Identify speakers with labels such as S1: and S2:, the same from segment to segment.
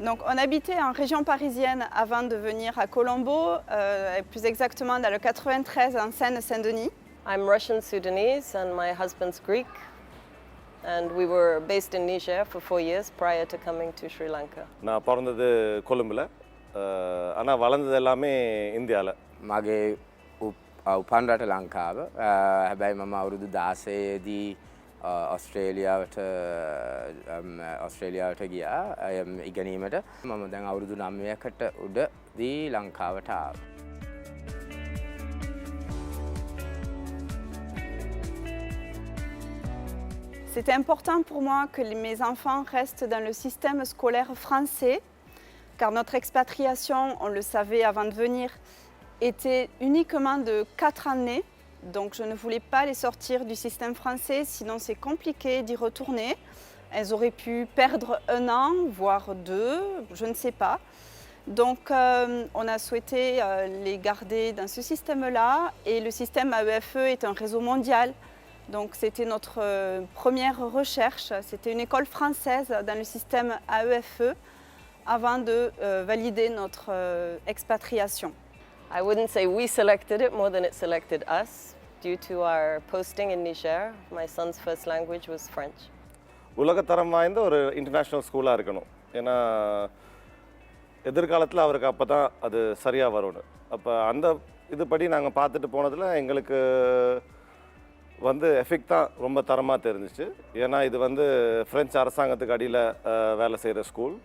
S1: Donc, on habitait en région parisienne avant de venir à Colombo, plus exactement dans le 93 en Seine-Saint-Denis.
S2: I'm Russian Sudanese and my husband's Greek. And we were based in Niger for 4 years prior to coming to Sri Lanka.
S3: நான் பிறந்தது கொழும்பில், ஆனால் வளர்ந்தது எல்லாமே இந்தியாவில்.
S4: මගේ උපන් රට ලංකාව. හැබැයි මම අවුරුදු 16දී ඔස්ට්‍රේලියාවට ගියා ඉගෙනීමට. මම දැන් අවුරුදු 9කට උඩදී ලංකාවට ආවා.
S1: C'était important pour moi que mes enfants restent dans le système scolaire français, car notre expatriation, on le savait avant de venir, était uniquement de 4 années. Donc je ne voulais pas les sortir du système français, sinon c'est compliqué d'y retourner. Elles auraient pu perdre 1 an, voire 2, je ne sais pas. Donc on a souhaité les garder dans ce système-là, et le système AEFE est un réseau mondial. Donc c'était notre première recherche, c'était une école française dans le système AEFE avant de valider notre expatriation.
S2: I wouldn't say we selected it more than it selected us. Due to our posting in Niger, my son's first language was French.
S3: உலகத்தரம் வாய்ந்த ஒரு இன்டர்நேஷ்னல் ஸ்கூலாக இருக்கணும். ஏன்னா எதிர்காலத்தில் அவருக்கு அப்போ தான் அது சரியாக வரும்னு. அப்போ அந்த இதுபடி நாங்கள் பார்த்துட்டு போனதில் எங்களுக்கு வந்து எஃபெக்ட் தான் ரொம்ப தரமாக தெரிஞ்சிச்சு. ஏன்னா இது வந்து ஃப்ரெஞ்சு அரசாங்கத்துக்கு அடியில் வேலை செய்கிற ஸ்கூல்.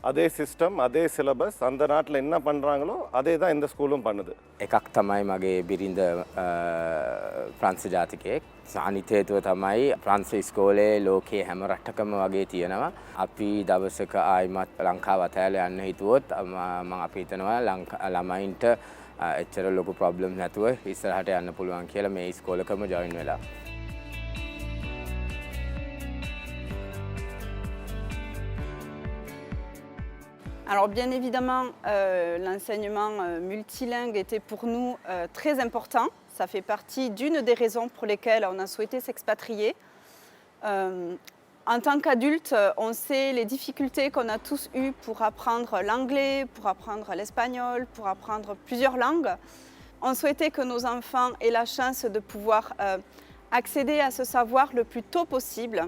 S3: அதே சிஸ்டம், அதே சிலபஸ், அந்த நாட்டில் என்ன பண்ணுறாங்களோ அதே தான் இந்த ஸ்கூலும் பண்ணுது.
S4: එකක් තමයි මගේ බිරිඳ ප්‍රංශ ජාතිකයෙක්. අනිත් හේතුව තමයි ප්‍රංශ ඉස්කෝලේ ලෝකයේ හැම රටකම වගේ තියෙනවා. අපි දවසක ආයිමත් ලංකාව අතහැරලා යන්න හිතුවොත් මම අපි හිතනවා ළමයින්ට එච්චර ලොකු ප්‍රොබ්ලම් නැතුව ඉස්සරහට යන්න පුළුවන් කියලා මේ ඉස්කෝලේකම ජොයින් වෙලා.
S1: Alors bien évidemment, l'enseignement multilingue était pour nous très important. Ça fait partie d'une des raisons pour lesquelles on a souhaité s'expatrier. En tant qu'adulte, on sait les difficultés qu'on a tous eues pour apprendre l'anglais, pour apprendre l'espagnol, pour apprendre plusieurs langues. On souhaitait que nos enfants aient la chance de pouvoir accéder à ce savoir le plus tôt possible.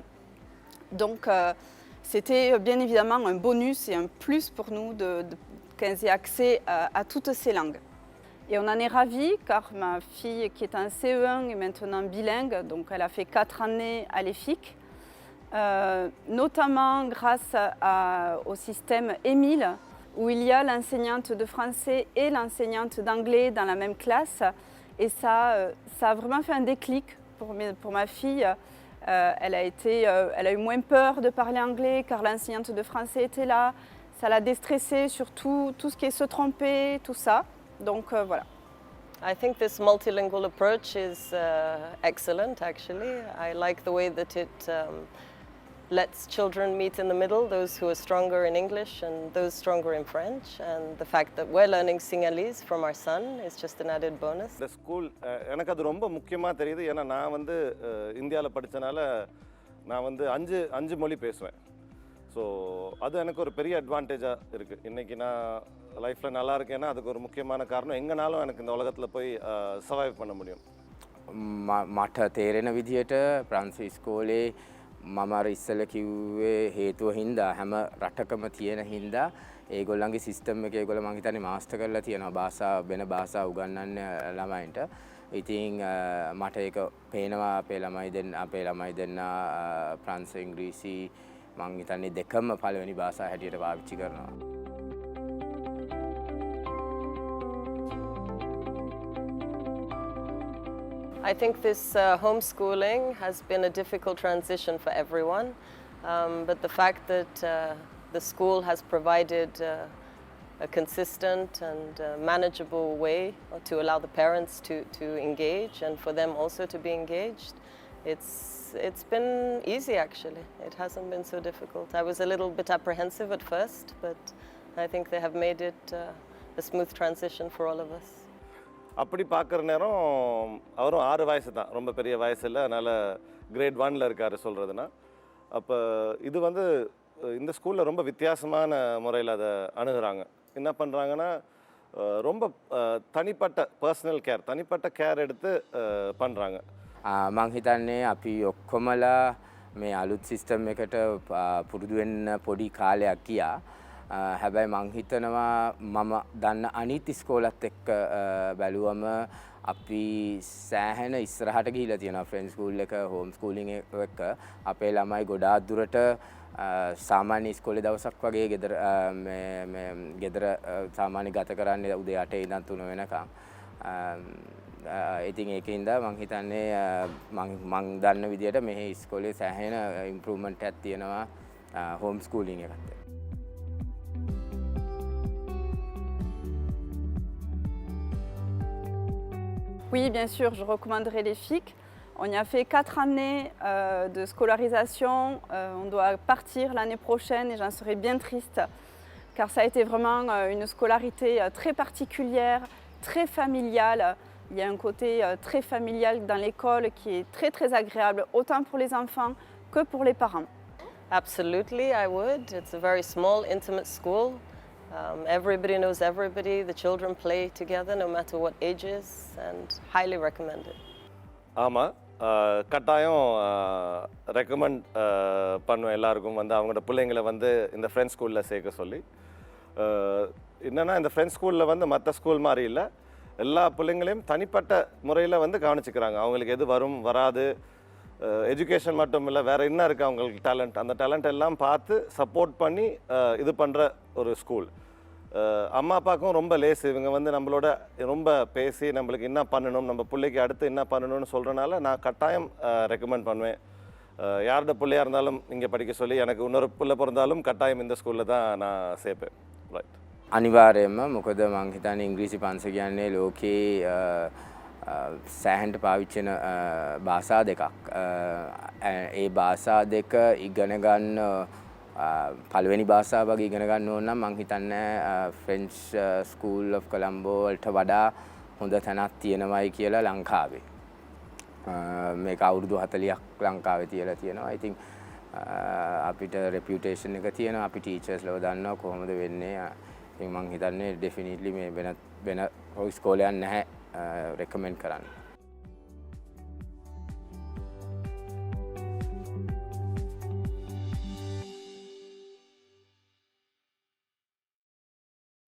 S1: Donc c'était bien évidemment un bonus et un plus pour nous qu'ils aient accès à toutes ces langues. Et on en est ravis car ma fille qui est en CE1 est maintenant bilingue, donc elle a fait 4 années à l'EFIC. Notamment grâce au système Émile, où il y a l'enseignante de français et l'enseignante d'anglais dans la même classe. Et ça a vraiment fait un déclic pour ma fille. Elle a eu moins peur de parler anglais car l'enseignante de français était là. Ça l'a déstressée sur tout ce qui est se tromper, tout ça. Donc voilà.
S2: I think this multilingual approach is excellent actually. I like the way that it lets children meet in the middle, those who are stronger in English and those stronger in French. And the fact that we're learning Sinhalese from our son is just an added bonus.
S3: இந்த ஸ்கூல் எனக்கு அது ரொம்ப முக்கியமாக தெரியுது. ஏன்னா நான் வந்து இந்தியாவில் படித்தனால நான் வந்து அஞ்சு மொழி பேசுவேன். ஸோ அது எனக்கு ஒரு பெரிய அட்வான்டேஜாக இருக்குது. இன்றைக்கி நான் லைஃப்பில் நல்லா இருக்கேன்னா அதுக்கு ஒரு முக்கியமான காரணம் எங்கேனாலும் எனக்கு இந்த உலகத்தில் போய் சர்வைவ் பண்ண முடியும்.
S4: මට තේරෙන විදිහට ප්‍රංශ ඉස්කෝලේ මම අර ඉස්සෙල්ලා කිව්වේ හේතුව හින්දා හැම රටකම තියෙන හින්දා ඒගොල්ලන්ගේ සිස්ටම් එක ඒගොල්ලෝ මං හිතන්නේ මාස්ටර් කරලා තියෙනවා භාෂා වෙන භාෂා උගන්වන්න ළමයින්ට. ඉතින් මට ඒක පේනවා අපේ ළමයි දෙන්න ප්‍රංශ ඉංග්‍රීසි මං හිතන්නේ දෙකම පළවෙනි භාෂා හැටියට පාවිච්චි කරනවා.
S2: I think this homeschooling has been a difficult transition for everyone, but the fact that the school has provided a consistent and manageable way to allow the parents to engage and for them also to be engaged, it's been easy actually. It hasn't been so difficult. I was a little bit apprehensive at first, but I think they have made it a smooth transition for all of us.
S3: அப்படி பார்க்குற நேரம் அவரும் 6 வயசு தான், ரொம்ப பெரிய வயசு இல்லை. அதனால் கிரேட் 1ல் இருக்கார் சொல்கிறதுனா. அப்போ இது வந்து இந்த ஸ்கூலில் ரொம்ப வித்தியாசமான முறையில் அதை அணுகுறாங்க. என்ன பண்ணுறாங்கன்னா ரொம்ப தனிப்பட்ட பர்சனல் கேர், தனிப்பட்ட கேர் எடுத்து பண்ணுறாங்க.
S4: මං හිතන්නේ අපි ඔක්කොමලා මේ අලුත් සිස්ටම් එකට පුරුදු වෙන්න පොඩි කාලයක් ගියා. හැබැයි මං හිතනවා මම දන්න අනිත් ඉස්කෝලත් එක්ක බැලුවම අපි සෑහෙන ඉස්සරහට ගිහිලා තියෙනවා. ෆ්‍රෙන්ඩ් ස්කූල් එක, හෝම් ස්කූලින් එක අපේ ළමයි ගොඩාක් දුරට සාමාන්‍ය ඉස්කෝලේ දවසක් වගේ ගෙදර සාමාන්‍ය ගත කරන්නේ උදේ 8 ඉඳන් 3 වෙනකම්. ඉතින් ඒකින්ද මං හිතන්නේ මං දන්න විදියට මෙහි ඉස්කෝලේ සෑහෙන ඉම්ප්‍රූව්මන්ට් එකක් තියෙනවා හෝම් ස්කූලින් එකත්.
S1: Oui, bien sûr, je recommanderais les FIC. On y a fait 4 années de scolarisation. On doit partir l'année prochaine et j'en serais bien triste car ça a été vraiment une scolarité très particulière, très familiale. Il y a un côté très familial dans l'école qui est très très agréable, autant pour les enfants que pour les parents.
S2: Absolutely, I would. It's a very small, intimate school. Everybody knows everybody. The children play together no matter what ages, and highly recommended.
S3: ஆமாம், கட்டாயம் ரெக்கமெண்ட் பண்ணுவேன் எல்லாருக்கும் வந்து அவங்களோட பிள்ளைங்களை வந்து இந்த ஃப்ரெண்ட்ஸ் ஸ்கூலில் சேர்க்க சொல்லி. என்னென்னா இந்த ஃப்ரெண்ட்ஸ் ஸ்கூலில் வந்து மற்ற ஸ்கூல் மாதிரி இல்லை, எல்லா பிள்ளைங்களையும் தனிப்பட்ட முறையில் வந்து கவனிச்சுக்கிறாங்க. அவங்களுக்கு எது வரும் வராது, எஜுகேஷன் மட்டும் இல்லை, வேறு என்ன இருக்குது அவங்களுக்கு டேலண்ட், அந்த டேலண்ட் எல்லாம் பார்த்து சப்போர்ட் பண்ணி இது பண்ணுற ஒரு ஸ்கூல். அம்மா அப்பாவுக்கும் ரொம்ப லேஸ், இவங்க வந்து நம்மளோட ரொம்ப பேசி நம்மளுக்கு என்ன பண்ணணும், நம்ம பிள்ளைக்கு அடுத்து என்ன பண்ணணும்னு சொல்கிறனால நான் கட்டாயம் ரெக்கமெண்ட் பண்ணுவேன். யாரோட பிள்ளையாக இருந்தாலும் இங்கே படிக்க சொல்லி, எனக்கு இன்னொரு பிள்ளை பிறந்தாலும் கட்டாயம் இந்த ஸ்கூலில் தான் நான் சேர்ப்பேன். ரைட்.
S4: අනිවාර්යයෙන්ම මොකද මං හිතන්නේ ඉංග්‍රීසි පන්සල කියන්නේ ලෝකේ සෑහෙන්ට පාවිච්චි වෙන භාෂා දෙකක්. ඒ භාෂා දෙක ඉගෙන ගන්න පළවෙනි භාෂාව වගේ ඉගෙන ගන්න ඕන නම් මං හිතන්නේ ෆ්‍රෙන්ච් ස්කූල් ඔෆ් කොලම්බෝ වලට වඩා හොඳ තැනක් තියෙනවයි කියලා ලංකාවේ. මේක අවුරුදු 40ක් ලංකාවේ තියලා තියෙනවා. ඉතින් අපිට රෙපියුටේෂන් එක තියෙනවා, අපි ටීචර්ස්ලව දන්නවා කොහොමද වෙන්නේ. ඉතින් මං හිතන්නේ ඩෙෆිනිට්ලි මේ වෙන ඉස්කෝලයක් නැහැ රෙකමෙන්ඩ් කරන්න.